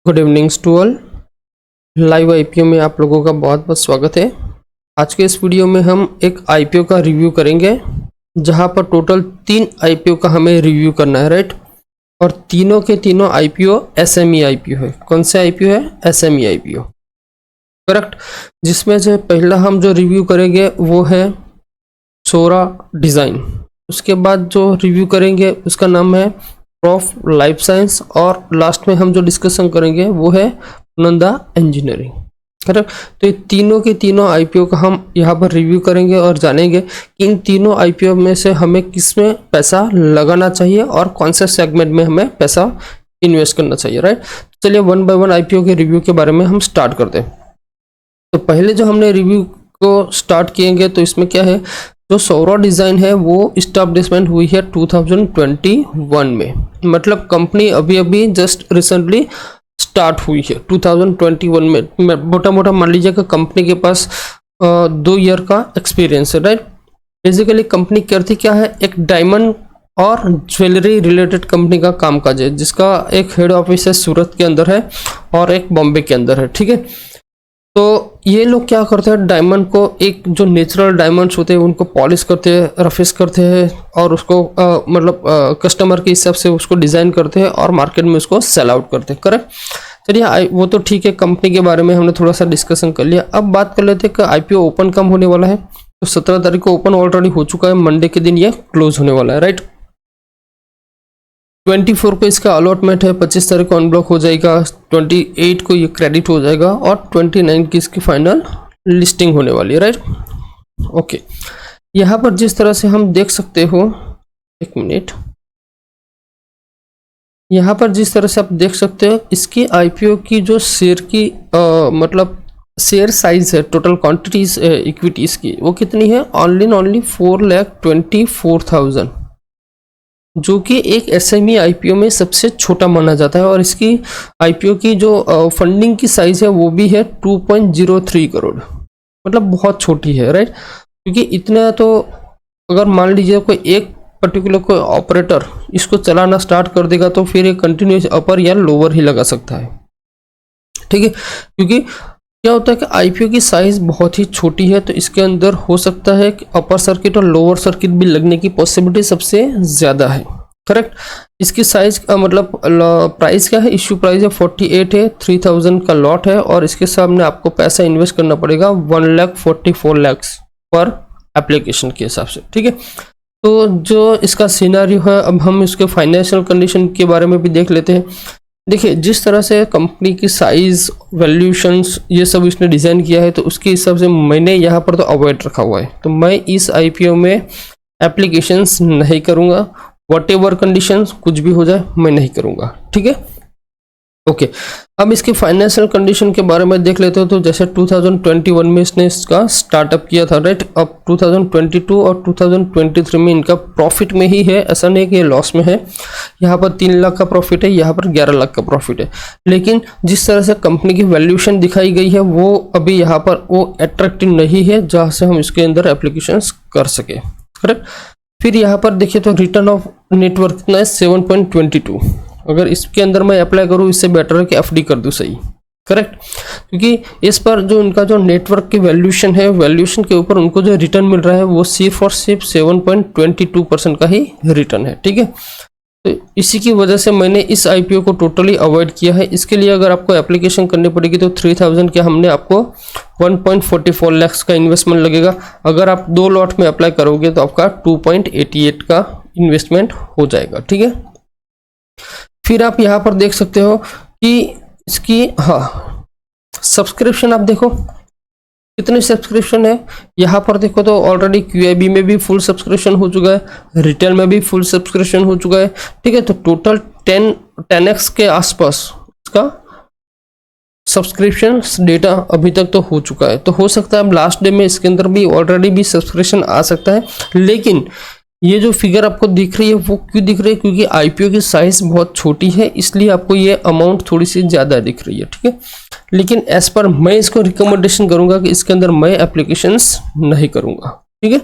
Good evening to all. Live IPO में आप लोगों का बहुत बहुत स्वागत है। आज के इस वीडियो में हम एक आईपीओ का रिव्यू करेंगे, जहां पर टोटल 3 आईपीओ का हमें रिव्यू करना है, राइट। और तीनों के तीनों आईपीओ एसएमई आईपीओ है। कौन से आईपीओ है? SME IPO, correct. जिसमें से पहला हम जो रिव्यू करेंगे वो है सोरा डिज़ाइन। उसके बाद जो रिव्यू करेंगे उसका नाम है प्रॉफ लाइफ साइंस, और लास्ट में हम जो डिस्कशन करेंगे वो है नंदा इंजीनियरिंग, करेक्ट। तो ये तीनों के तीनों आईपीओ का हम यहाँ पर रिव्यू करेंगे और जानेंगे कि इन तीनों आईपीओ में से हमें किस में पैसा लगाना चाहिए और कौन से सेगमेंट में हमें पैसा इन्वेस्ट करना चाहिए, राइट। चलिए वन बाय वन आईपीओ के रिव्यू के बारे में हम स्टार्ट करते हैं। तो पहले जो हमने रिव्यू को स्टार्ट किएंगे तो इसमें क्या है, जो सौरा डिज़ाइन है वो इस्टेब्लिशमेंट हुई है 2021 में। मतलब कंपनी अभी अभी जस्ट रिसेंटली स्टार्ट हुई है 2021 में। मोटा मोटा मान लीजिए कि कंपनी के पास 2 ईयर का एक्सपीरियंस है, राइट। बेसिकली कंपनी करती क्या है, एक डायमंड और ज्वेलरी रिलेटेड कंपनी का कामकाज है, जिसका एक हेड ऑफिस है सूरत के अंदर है और एक बॉम्बे के अंदर है, ठीक है। तो ये लोग क्या करते हैं, डायमंड को, एक जो नेचुरल डायमंड्स होते हैं उनको पॉलिश करते हैं, रफिश करते हैं और उसको मतलब कस्टमर के हिसाब से उसको डिज़ाइन करते हैं और मार्केट में उसको सेल आउट करते हैं, करेक्ट। चलिए वो तो ठीक है, कंपनी के बारे में हमने थोड़ा सा डिस्कशन कर लिया। अब बात कर लेते हैं कि आईपीओ ओपन कब होने वाला है। तो 17 तारीख को ओपन ऑलरेडी हो चुका है, मंडे के दिन ये क्लोज होने वाला है, राइट। 24 को इसका अलॉटमेंट है, 25 तारीख को अनब्लॉक हो जाएगा, 28 को ये क्रेडिट हो जाएगा और 29 की इसकी फाइनल लिस्टिंग होने वाली है, राइट। ओके, यहाँ पर जिस तरह से हम देख सकते हो, एक मिनट, यहाँ पर जिस तरह से आप देख सकते हो इसकी आईपीओ की जो शेयर की मतलब शेयर साइज है, टोटल क्वांटिटीज इक्विटीज की, वो कितनी है, ओनली 4,24,000, जो कि एक एसएमई आईपीओ में सबसे छोटा माना जाता है। और इसकी आईपीओ की जो फंडिंग की साइज है वो भी है 2.03 करोड़, मतलब बहुत छोटी है, राइट। क्योंकि इतना तो अगर मान लीजिए कोई एक पर्टिकुलर कोई ऑपरेटर इसको चलाना स्टार्ट कर देगा तो फिर ये कंटिन्यूस अपर या लोअर ही लगा सकता है, ठीक है। क्योंकि क्या होता है कि आईपीओ की साइज बहुत ही छोटी है, तो इसके अंदर हो सकता है कि अपर सर्किट और लोअर सर्किट भी लगने की पॉसिबिलिटी सबसे ज़्यादा है, करेक्ट। इसकी साइज का मतलब प्राइस क्या है, इश्यू प्राइस है 48 है, 3000 का लॉट है और इसके सामने आपको पैसा इन्वेस्ट करना पड़ेगा 1,44 लाख पर एप्लीकेशन के हिसाब से, ठीक है। तो जो इसका सिनेरियो है, अब हम इसके फाइनेंशियल कंडीशन के बारे में भी देख लेते हैं। देखिए, जिस तरह से कंपनी की साइज, वैल्यूशंस, ये सब इसने डिज़ाइन किया है, तो उसके हिसाब से मैंने यहाँ पर तो अवॉइड रखा हुआ है। तो मैं इस आईपीओ में एप्लीकेशंस नहीं करूँगा, व्हाटएवर कंडीशंस कुछ भी हो जाए मैं नहीं करूँगा, ठीक है। ओके, अब इसके फाइनेंशियल कंडीशन के बारे में देख लेते हो। तो जैसे 2021 में इसने इसका स्टार्टअप किया था, राइट। अब 2022 और 2023 में इनका प्रॉफिट में ही है, ऐसा नहीं कि ये लॉस में है। यहाँ पर 3 लाख का प्रॉफिट है, यहाँ पर 11 लाख का प्रॉफिट है। लेकिन जिस तरह से कंपनी की वैल्यूएशन दिखाई गई है वो अभी यहाँ पर वो अट्रैक्टिव नहीं है जहाँ से हम इसके अंदर एप्लीकेशन कर सके, करेक्ट। फिर यहाँ पर देखिए तो रिटर्न ऑफ नेटवर्क कितना है, 7.22। अगर इसके अंदर मैं अप्लाई करूँ, इससे बेटर है कि एफडी कर दूँ, सही, करेक्ट। क्योंकि इस पर जो इनका जो नेटवर्क की वैल्यूएशन है, वैल्यूएशन के ऊपर उनको जो रिटर्न मिल रहा है वो सिर्फ और सिर्फ 7.22% का ही रिटर्न है, ठीक है। तो इसी की वजह से मैंने इस आईपीओ को टोटली अवॉइड किया है। इसके लिए अगर आपको एप्लीकेशन करनी पड़ेगी तो 3000 के हमने आपको 1.44 लाख का इन्वेस्टमेंट लगेगा। अगर आप 2 लॉट में अप्लाई करोगे तो आपका 2.88 का इन्वेस्टमेंट हो जाएगा, ठीक है। फिर आप यहाँ पर देख सकते हो कि इसकी सब्सक्रिप्शन आप देखो कितने सब्सक्रिप्शन है। यहाँ पर देखो तो ऑलरेडी क्यूआईबी में भी फुल सब्सक्रिप्शन हो चुका है, रिटेल में भी फुल सब्सक्रिप्शन हो चुका है, ठीक है। तो टोटल 10x के आसपास इसका सब्सक्रिप्शन डेटा अभी तक तो हो चुका है। तो हो सकता है अब लास्ट डे में इसके अंदर भी ऑलरेडी भी सब्सक्रिप्शन आ सकता है। लेकिन ये जो फिगर आपको दिख रही है वो क्यों दिख रही है, क्योंकि आईपीओ की साइज बहुत छोटी है, इसलिए आपको ये अमाउंट थोड़ी सी ज़्यादा दिख रही है, ठीक है। लेकिन एज पर मैं इसको रिकमेंडेशन करूंगा कि इसके अंदर मैं एप्लीकेशंस नहीं करूंगा, ठीक है।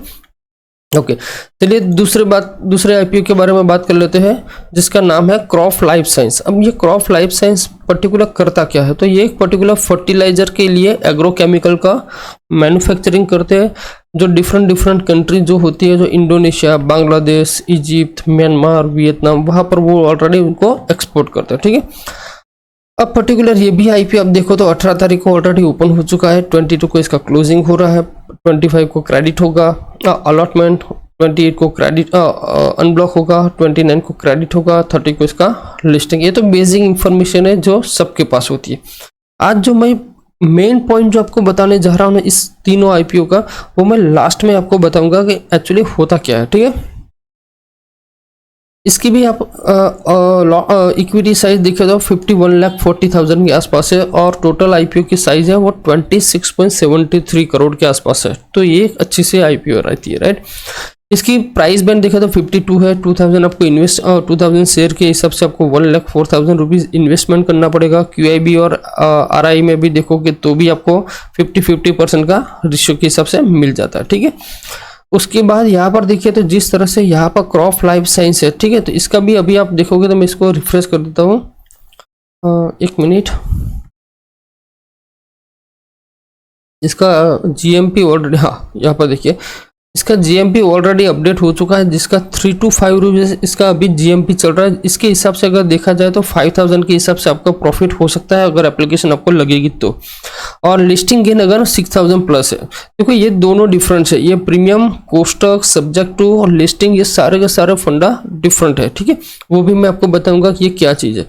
ओके, चलिए दूसरे आईपीओ के बारे में बात कर लेते हैं, जिसका नाम है क्रॉप लाइफ साइंस। अब ये क्रॉप लाइफ साइंस पर्टिकुलर करता क्या है, तो ये एक पर्टिकुलर फर्टिलाइजर के लिए एग्रोकेमिकल का मैन्युफैक्चरिंग करते हैं, जो डिफरेंट कंट्री जो होती है, जो Indonesia, Bangladesh, Egypt, Myanmar, Vietnam, वहाँ पर वो ऑलरेडी उनको एक्सपोर्ट करते हैं। ठीक है, अब पर्टिकुलर ये भी आईपीओ आप देखो तो 18 तारीख को ऑलरेडी ओपन हो चुका है, 22 को इसका क्लोजिंग हो रहा है, 25 को क्रेडिट होगा अलॉटमेंट, 28 को क्रेडिट अनब्लॉक होगा, 29 को क्रेडिट होगा, 30 को इसका लिस्टिंग। ये तो बेसिक इंफॉर्मेशन है जो सबके पास होती है। आज जो मैं मेन पॉइंट जो आपको बताने जा रहा हूँ इस तीनों आईपीओ का, वो मैं लास्ट में आपको बताऊंगा कि एक्चुअली होता क्या है। ठीक है, इसकी भी आप इक्विटी साइज देखे तो 51,40,000 के आसपास है, और टोटल आईपीओ की साइज है वो 26.73 करोड़ के आसपास है। तो ये एक अच्छी सी आईपीओ रहती है, राइट। इसकी प्राइस बैंड देखा तो 52 है। 2000 आपको 2000 शेयर के हिसाब से आपको 1,04,000 रुपीज़ इन्वेस्टमेंट करना पड़ेगा। QIB और RI में भी देखोगे तो भी आपको 50-50% का रेशियो के हिसाब से मिल जाता है। ठीक है, उसके बाद यहाँ पर देखिए तो जिस तरह से यहाँ पर क्रॉप लाइफ साइंस है, ठीक है, तो इसका भी अभी आप देखोगे तो मैं इसको रिफ्रेश कर देता हूँ, 1 मिनट। इसका GMP ऑलरेडी, हाँ यहाँ पर देखिए इसका GMP ऑलरेडी अपडेट हो चुका है, जिसका 3 to 5 रुपीज़ इसका अभी GMP चल रहा है। इसके हिसाब से अगर देखा जाए तो 5,000 के हिसाब से आपका प्रॉफिट हो सकता है अगर एप्लीकेशन आपको लगेगी तो, और लिस्टिंग गेन अगर 6,000 प्लस है। देखो ये दोनों डिफरेंस है, ये प्रीमियम, कोष्टक, सब्जेक्ट टू और लिस्टिंग, ये सारे के सारे फंडा डिफरेंट है। ठीक है, वो भी मैं आपको बताऊंगा कि ये क्या चीज़ है।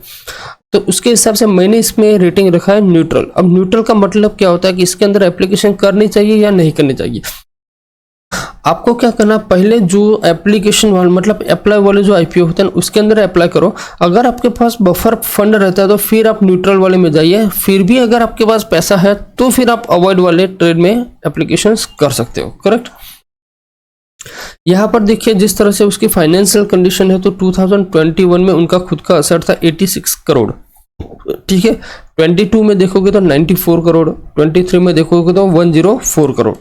तो उसके हिसाब से मैंने इसमें रेटिंग रखा है न्यूट्रल। अब न्यूट्रल का मतलब क्या होता है कि इसके अंदर एप्लीकेशन करनी चाहिए या नहीं करनी चाहिए। आपको क्या करना, पहले जो एप्लीकेशन वाले मतलब अप्लाई वाले जो आईपीओ होते हैं उसके अंदर अप्लाई करो। अगर आपके पास बफर फंड रहता है तो फिर आप न्यूट्रल वाले में जाइए। फिर भी अगर आपके पास पैसा है तो फिर आप अवॉइड वाले ट्रेड में एप्लीकेशंस कर सकते हो, करेक्ट। यहाँ पर देखिए जिस तरह से उसकी फाइनेंशियल कंडीशन है, तो 2021 में उनका खुद का असर था 86 करोड़। ठीक है, 22 में देखोगे तो 94 करोड़, 23 में देखोगे तो 104 करोड़,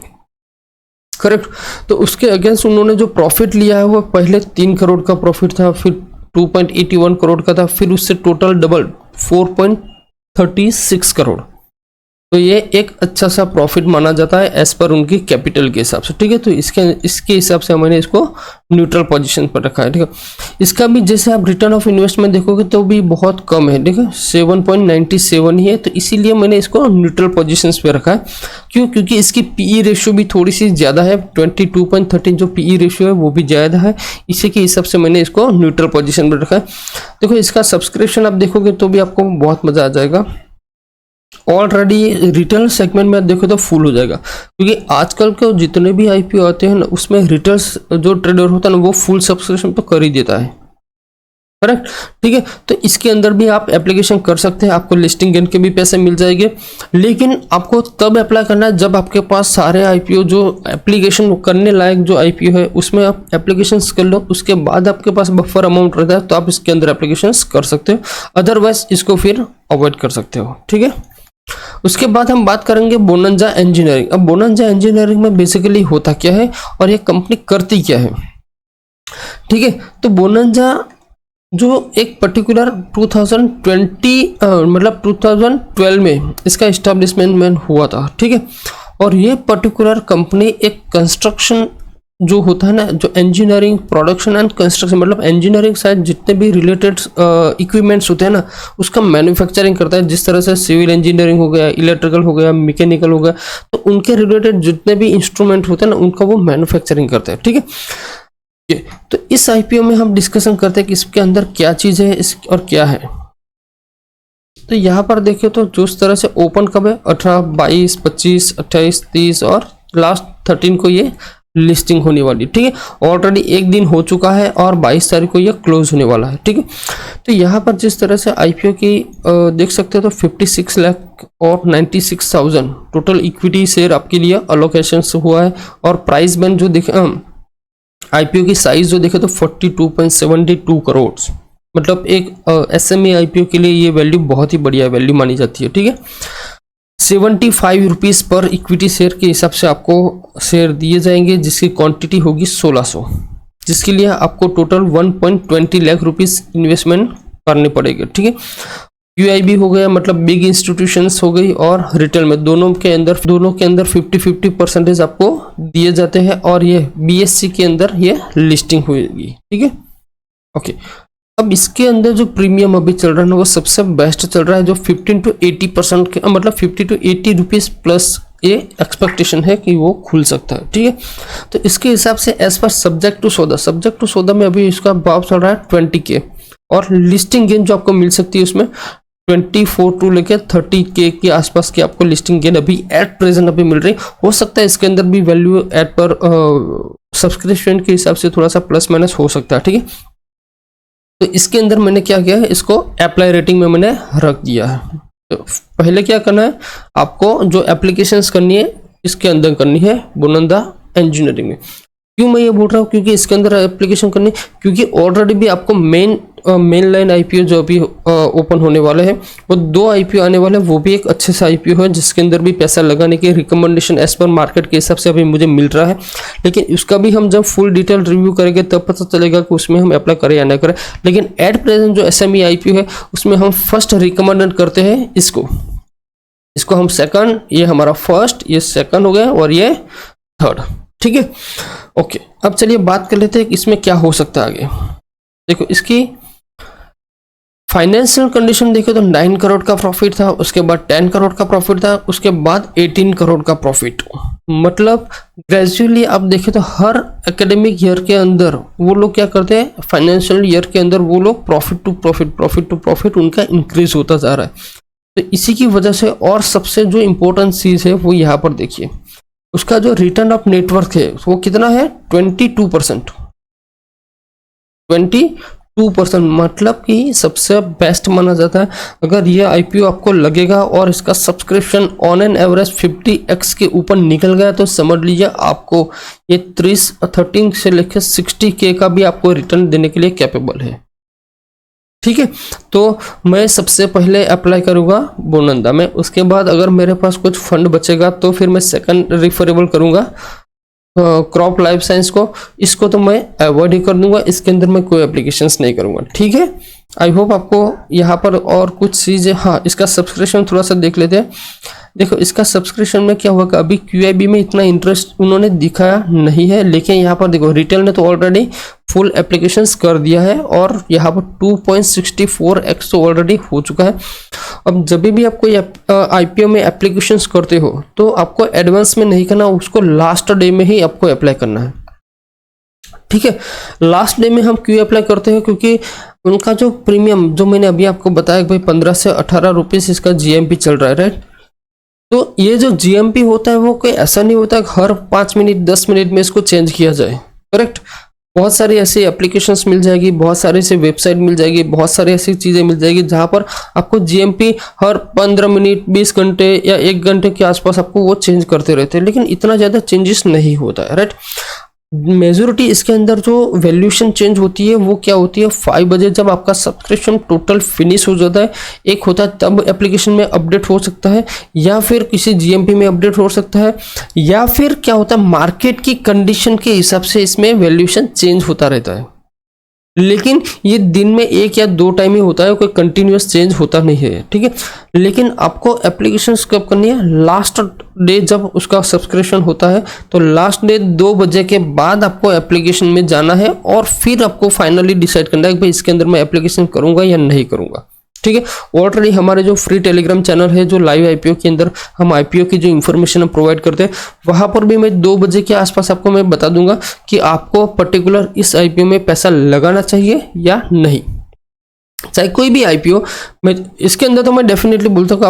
करेक्ट। तो उसके अगेंस्ट उन्होंने जो प्रॉफिट लिया है वो पहले 3 करोड़ का प्रॉफिट था, फिर 2.81 करोड़ का था, फिर उससे टोटल डबल 4.36 करोड़। तो ये एक अच्छा सा प्रॉफिट माना जाता है एज पर उनकी कैपिटल के हिसाब से। ठीक है, तो इसके हिसाब से मैंने इसको न्यूट्रल पोजीशन पर रखा है। ठीक है, इसका भी जैसे आप रिटर्न ऑफ इन्वेस्टमेंट देखोगे तो भी बहुत कम है। ठीक है, 7.97 ही है, तो इसीलिए मैंने इसको न्यूट्रल पोजीशंस पे रखा है। क्यों? क्योंकि इसकी PE रेशियो भी थोड़ी सी ज़्यादा है, 22.13 जो PE रेशियो है वो भी ज़्यादा है। इसी के हिसाब से मैंने इसको न्यूट्रल पोजीशन पर रखा है। देखो इसका सब्सक्रिप्शन आप देखोगे तो भी आपको बहुत मज़ा आ जाएगा। ऑलरेडी रिटेल सेगमेंट में देखो तो फुल हो जाएगा, क्योंकि आजकल के जितने भी आईपीओ आते हैं ना उसमें रिटेल्स जो ट्रेडर होता है ना वो फुल सब्सक्रिप्शन तो कर ही देता है, करेक्ट। ठीक है, तो इसके अंदर भी आप एप्लीकेशन कर सकते हैं, आपको लिस्टिंग गेन के भी पैसे मिल जाएंगे। लेकिन आपको तब अप्लाई करना है जब आपके पास सारे आईपीओ जो एप्लीकेशन करने लायक जो आईपीओ है उसमें आप एप्लीकेशन कर लो, उसके बाद आपके पास बफर अमाउंट रहता है तो आप इसके अंदर एप्लीकेशन कर सकते हो, अदरवाइज इसको फिर अवॉइड कर सकते हो। ठीक है, उसके बाद हम बात करेंगे बोनंजा इंजीनियरिंग। अब बोनंजा इंजीनियरिंग में बेसिकली होता क्या है और ये कंपनी करती क्या है। ठीक है, तो बोनंजा जो एक पर्टिकुलर 2012 में इसका इस्टेब्लिशमेंट हुआ था। ठीक है, और ये पर्टिकुलर कंपनी एक कंस्ट्रक्शन जो होता है ना, जो इंजीनियरिंग, प्रोडक्शन एंड कंस्ट्रक्शन, मतलब इंजीनियरिंग साइड जितने भी रिलेटेड इक्विपमेंट्स होते हैं ना उसका मैन्युफैक्चरिंग करता है। जिस तरह से सिविल इंजीनियरिंग हो गया, इलेक्ट्रिकल हो गया, मैकेनिकल हो गया, तो उनके रिलेटेड जितने भी इंस्ट्रूमेंट होते हैं ना उनका वो मैन्युफैक्चरिंग करते हैं। ठीक है, तो इस आईपीओ में हम डिस्कशन करते हैं कि इसके अंदर क्या चीज़ है और क्या है। तो यहाँ पर देखिए तो जिस तरह से ओपन कब है 18, 22, 25, 28, 30 और लास्ट 13 को ये लिस्टिंग होने वाली। ठीक है, ऑलरेडी एक दिन हो चुका है और 22 तारीख को ये क्लोज होने वाला है। ठीक है, तो यहाँ पर जिस तरह से आईपीओ की देख सकते हो तो 56 लाख और 96,000 टोटल इक्विटी शेयर आपके लिए अलोकेशन हुआ है। और प्राइस बैंड जो देखे आईपीओ की साइज जो देखे तो 42.72 करोड़, मतलब एक SME आईपीओ के लिए ये वैल्यू बहुत ही बढ़िया वैल्यू मानी जाती है। ठीक है, 75 रुपीज़ पर इक्विटी शेयर के हिसाब से आपको शेयर दिए जाएंगे, जिसकी क्वांटिटी होगी 1600, जिसके लिए आपको टोटल 1.20 लाख रुपीज़ इन्वेस्टमेंट करने पड़ेगा। ठीक है, QIB हो गया, मतलब बिग इंस्टीट्यूशंस हो गई, और रिटेल में दोनों के अंदर 50-50% आपको दिए जाते हैं, और ये BSE के अंदर ये लिस्टिंग होगी। ठीक है, ओके। अब इसके अंदर जो प्रीमियम अभी चल रहा है ना, वो सबसे बेस्ट चल रहा है, जो 15 to 80% के, मतलब 50 to 80 रुपीज़ प्लस ये एक्सपेक्टेशन है कि वो खुल सकता है। ठीक है, तो इसके हिसाब से एज पर सब्जेक्ट टू सौदा में अभी इसका भाव चल रहा है 20K, और लिस्टिंग गेन जो आपको मिल सकती है उसमें 24 टू लेके 30K के आसपास की आपको लिस्टिंग गेन अभी एट प्रेजेंट अभी मिल रही। हो सकता है इसके अंदर भी वैल्यू एट पर सब्सक्रिप्शन के हिसाब से थोड़ा सा प्लस माइनस हो सकता है। ठीक है, तो इसके अंदर मैंने क्या किया है, इसको अप्लाई रेटिंग में मैंने रख दिया है। तो पहले क्या करना है, आपको जो एप्लीकेशंस करनी है इसके अंदर करनी है बोनंदा इंजीनियरिंग में। क्यों मैं ये बोल रहा हूँ, क्योंकि इसके अंदर एप्लीकेशन करनी, क्योंकि ऑलरेडी भी आपको मेन लाइन IPO जो अभी ओपन होने वाले हैं, वो 2 IPO आने वाले हैं, वो भी एक अच्छे से IPO है, जिसके अंदर भी पैसा लगाने की रिकमेंडेशन एज पर मार्केट के हिसाब से अभी मुझे मिल रहा है। लेकिन उसका भी हम जब फुल डिटेल रिव्यू करेंगे तब पता चलेगा कि उसमें हम अप्लाई करें या ना करें। लेकिन एट प्रेजेंट जो SME IPO है उसमें हम फर्स्ट रिकमेंड करते हैं इसको हम सेकंड, ये हमारा फर्स्ट, ये सेकंड हो गया, और ये थर्ड। ठीक है, ओके। अब चलिए बात कर लेते हैं कि इसमें क्या हो सकता है आगे। देखो, इसकी फाइनेंशियल कंडीशन देखो तो 9 करोड़ का प्रॉफिट था, उसके बाद 10 करोड़ का प्रॉफिट था, उसके बाद 18 करोड़ का प्रॉफिट। मतलब ग्रेजुअली आप देखें तो हर एकेडमिक ईयर के अंदर वो लोग क्या करते हैं, फाइनेंशियल ईयर के अंदर वो लोग प्रॉफिट टू प्रॉफिट उनका इंक्रीज होता जा रहा है। तो इसी की वजह से, और सबसे जो इम्पोर्टेंट चीज़ है वो यहाँ पर देखिए, उसका जो रिटर्न ऑफ नेटवर्क है वो कितना है, 22%। 22% मतलब कि सबसे बेस्ट माना जाता है। अगर ये IPO आपको लगेगा और इसका subscription on an average 50x के ऊपर निकल गया, तो समझ लीजिए आपको ये 13 से लेकर 60K का भी आपको रिटर्न देने के लिए कैपेबल है। ठीक है, तो मैं सबसे पहले अप्लाई करूंगा बोनंदा में, उसके बाद अगर मेरे पास कुछ फंड बचेगा तो फिर मैं सेकंड रिफरेबल करूंगा क्रॉप लाइफ साइंस को। इसको तो मैं अवॉइड ही कर दूंगा, इसके अंदर मैं कोई एप्लीकेशंस नहीं करूंगा। ठीक है, आई होप आपको यहाँ पर और कुछ चीज़ें, हाँ इसका सब्सक्रिप्शन थोड़ा सा देख लेते हैं। देखो, इसका सब्सक्रिप्शन में क्या होगा, अभी QIB में इतना इंटरेस्ट उन्होंने दिखाया नहीं है, लेकिन यहाँ पर देखो रिटेल ने तो ऑलरेडी फुल एप्लीकेशंस कर दिया है, और यहाँ पर 2.64x तो ऑलरेडी हो चुका है। अब जब भी आप कोई IPO में एप्लीकेशंस करते हो तो आपको एडवांस में नहीं करना, उसको लास्ट डे में ही आपको अप्लाई करना है। ठीक है, लास्ट डे में हम क्यों अप्लाई करते हैं, क्योंकि उनका जो प्रीमियम, जो मैंने अभी आपको बताया कि भाई 15 से 18 रुपीज़ इसका GMP चल रहा है, राइट। तो ये जो GMP होता है वो कोई ऐसा नहीं होता कि हर 5 मिनट 10 मिनट में इसको चेंज किया जाए, करेक्ट। बहुत सारी ऐसी एप्लीकेशंस मिल जाएगी, बहुत सारी ऐसी वेबसाइट मिल जाएगी, बहुत सारी ऐसी चीज़ें मिल जाएगी जहाँ पर आपको GMP हर 15 मिनट 20 घंटे या 1 घंटे के आसपास आपको वो चेंज करते रहते हैं, लेकिन इतना ज़्यादा चेंजेस नहीं होता है, राइट। मेजोरिटी इसके अंदर जो वैल्यूएशन चेंज होती है वो क्या होती है, 5 बजे जब आपका सब्सक्रिप्शन टोटल फिनिश हो जाता है, एक होता है तब एप्लीकेशन में अपडेट हो सकता है, या फिर किसी GMP में अपडेट हो सकता है, या फिर क्या होता है मार्केट की कंडीशन के हिसाब से इसमें वैल्यूएशन चेंज होता रहता है। लेकिन ये दिन में 1 या 2 टाइम ही होता है, कोई कंटिन्यूअस चेंज होता नहीं है। ठीक है, लेकिन आपको एप्लीकेशंस कब करनी है, लास्ट डे जब उसका सब्सक्रिप्शन होता है तो लास्ट डे 2 बजे के बाद आपको एप्लीकेशन में जाना है, और फिर आपको फाइनली डिसाइड करना है कि भाई इसके अंदर मैं एप्लीकेशन करूंगा या नहीं करूंगा। ठीक है, ऑलरेडी हमारे जो फ्री टेलीग्राम चैनल है, जो लाइव IPO के अंदर हम IPO की जो इन्फॉर्मेशन प्रोवाइड करते हैं, वहाँ पर भी मैं 2 बजे के आसपास आपको मैं बता दूंगा कि आपको पर्टिकुलर इस IPO में पैसा लगाना चाहिए या नहीं। चाहे कोई भी IPO, मैं इसके अंदर तो मैं डेफिनेटली बोलता हूँ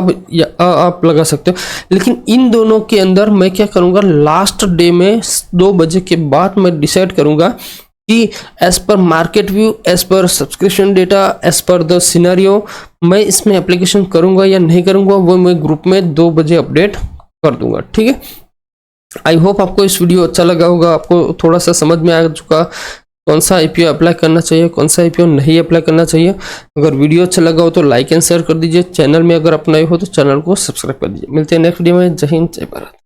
आप लगा सकते हो, लेकिन इन दोनों के अंदर मैं क्या करूँगा, लास्ट डे में 2 बजे के बाद मैं डिसाइड करूँगा कि as per market view, as per subscription data, as per the scenario मैं इसमें एप्लीकेशन करूंगा या नहीं करूंगा, वो मैं ग्रुप में 2 बजे अपडेट कर दूंगा। ठीक है, आई होप आपको इस वीडियो अच्छा लगा होगा, आपको थोड़ा सा समझ में आ चुका कौन सा आईपीओ अप्लाई करना चाहिए, कौन सा आईपीओ नहीं अप्लाई करना चाहिए। अगर वीडियो अच्छा लगा हो तो लाइक एंड शेयर कर दीजिए। चैनल में अगर आप नए हो तो चैनल को सब्सक्राइब कर दीजिए। मिलते हैं नेक्स्ट वीडियो में। जय हिंद, जय भारत।